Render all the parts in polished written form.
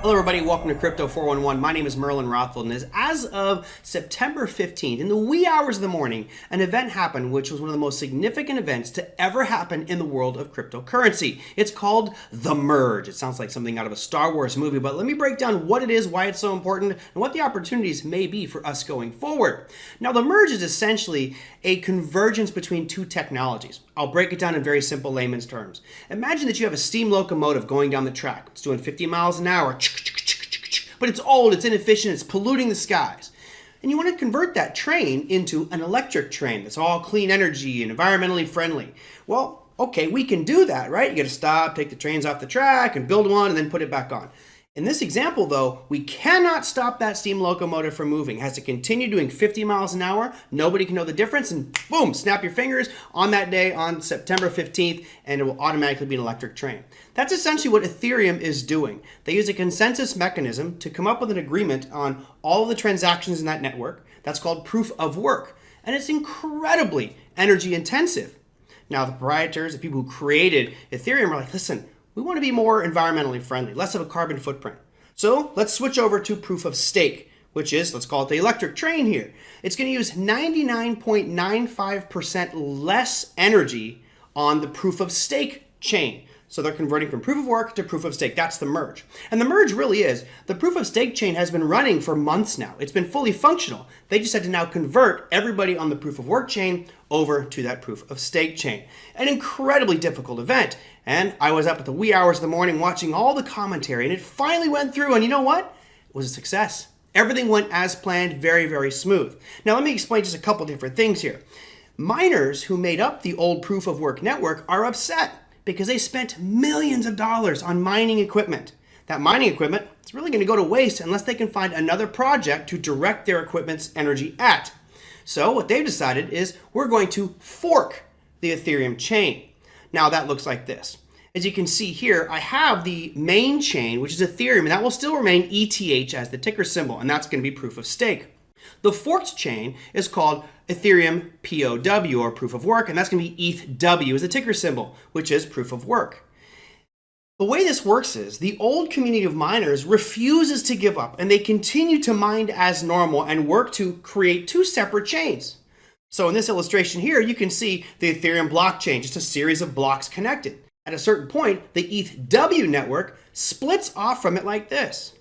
Hello everybody, welcome to Crypto 411. My name is Merlin Rothfeld, and as of September 15th, in the wee hours of the morning, an event happened which was one of the most significant events to ever happen in the world of cryptocurrency. It's called The Merge. It sounds like something out of a Star Wars movie, but let me break down what it is, why it's so important, and what the opportunities may be for us going forward. Now, The Merge is essentially a convergence between two technologies. I'll break it down in very simple layman's terms. Imagine that you have a steam locomotive going down the track. It's doing 50 miles an hour, but it's old, it's inefficient, it's polluting the skies. And you want to convert that train into an electric train that's all clean energy and environmentally friendly. Well, okay, we can do that, right? You got to stop, take the trains off the track and build one and then put it back on. In this example, though, we cannot stop that steam locomotive from moving. It has to continue doing 50 miles an hour. Nobody can know the difference, and boom, snap your fingers on that day on September 15th, and it will automatically be an electric train. That's essentially what Ethereum is doing. They use a consensus mechanism to come up with an agreement on all of the transactions in that network. That's called proof of work, and it's incredibly energy intensive. Now, the proprietors, the people who created Ethereum are like, listen, we want to be more environmentally friendly, less of a carbon footprint. So let's switch over to proof of stake, which is, let's call it the electric train here. It's going to use 99.95% less energy on the proof of stake chain. So they're converting from proof of work to proof of stake. That's the merge. And the merge really is, the proof of stake chain has been running for months now. It's been fully functional. They just had to now convert everybody on the proof of work chain over to that proof of stake chain. An incredibly difficult event. And I was up at the wee hours of the morning watching all the commentary, and it finally went through, and you know what? It was a success. Everything went as planned, very, very smooth. Now let me explain just a couple different things here. Miners who made up the old proof of work network are upset because they spent millions of dollars on mining equipment. That mining equipment is really going to go to waste unless they can find another project to direct their equipment's energy at. So what they've decided is we're going to fork the Ethereum chain. Now that looks like this. As you can see here, I have the main chain, which is Ethereum, and that will still remain ETH as the ticker symbol, and that's going to be proof of stake. The forked chain is called Ethereum POW, or proof of work, and that's going to be ETHW as a ticker symbol, which is proof of work. The way this works is the old community of miners refuses to give up, and they continue to mine as normal and work to create two separate chains. So in this illustration here, you can see the Ethereum blockchain, just a series of blocks connected. At a certain point, the ETHW network splits off from it like this.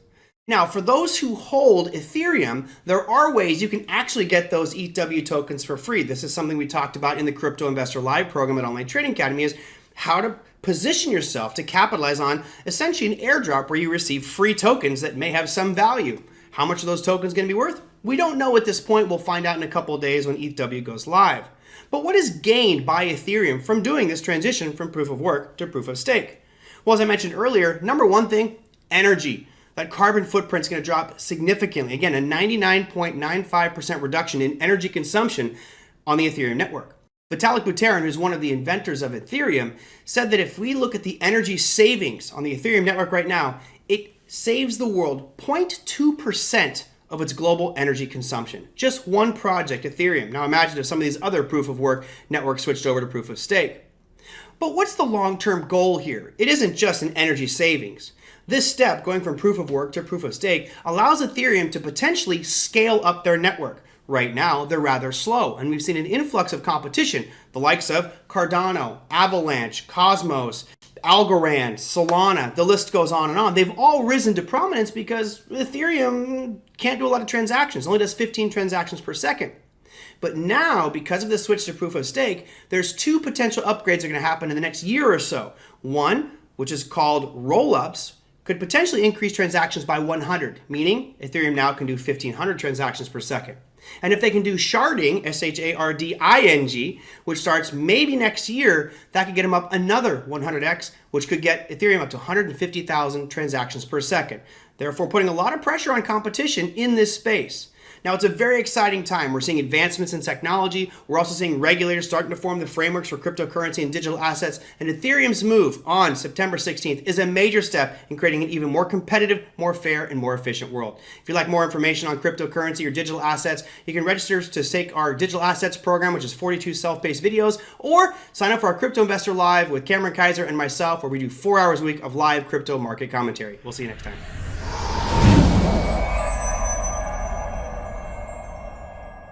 Now, for those who hold Ethereum, there are ways you can actually get those ETHW tokens for free. This is something we talked about in the Crypto Investor Live program at Online Trading Academy, is how to position yourself to capitalize on essentially an airdrop where you receive free tokens that may have some value. How much are those tokens going to be worth? We don't know at this point. We'll find out in a couple of days when ETHW goes live. But what is gained by Ethereum from doing this transition from proof of work to proof of stake? Well, as I mentioned earlier, number one thing, energy. That carbon footprint is going to drop significantly. Again, a 99.95% reduction in energy consumption on the Ethereum network. Vitalik Buterin, who's one of the inventors of Ethereum, said that if we look at the energy savings on the Ethereum network right now, it saves the world 0.2% of its global energy consumption. Just one project, Ethereum. Now imagine if some of these other proof of work networks switched over to proof of stake. But what's the long-term goal here? It isn't just an energy savings. This step, going from proof of work to proof of stake, allows Ethereum to potentially scale up their network. Right now, they're rather slow, and we've seen an influx of competition, the likes of Cardano, Avalanche, Cosmos, Algorand, Solana, the list goes on and on. They've all risen to prominence because Ethereum can't do a lot of transactions, only does 15 transactions per second. But now, because of the switch to proof of stake, there's two potential upgrades that are going to happen in the next year or so. One, which is called rollups, could potentially increase transactions by 100, meaning Ethereum now can do 1,500 transactions per second. And if they can do sharding, SHARDING, which starts maybe next year, that could get them up another 100x, which could get Ethereum up to 150,000 transactions per second. Therefore, putting a lot of pressure on competition in this space. Now, it's a very exciting time. We're seeing advancements in technology. We're also seeing regulators starting to form the frameworks for cryptocurrency and digital assets. And Ethereum's move on September 16th is a major step in creating an even more competitive, more fair, and more efficient world. If you'd like more information on cryptocurrency or digital assets, you can register to take our digital assets program, which is 42 self-paced videos, or sign up for our Crypto Investor Live with Cameron Kaiser and myself, where we do 4 hours a week of live crypto market commentary. We'll see you next time.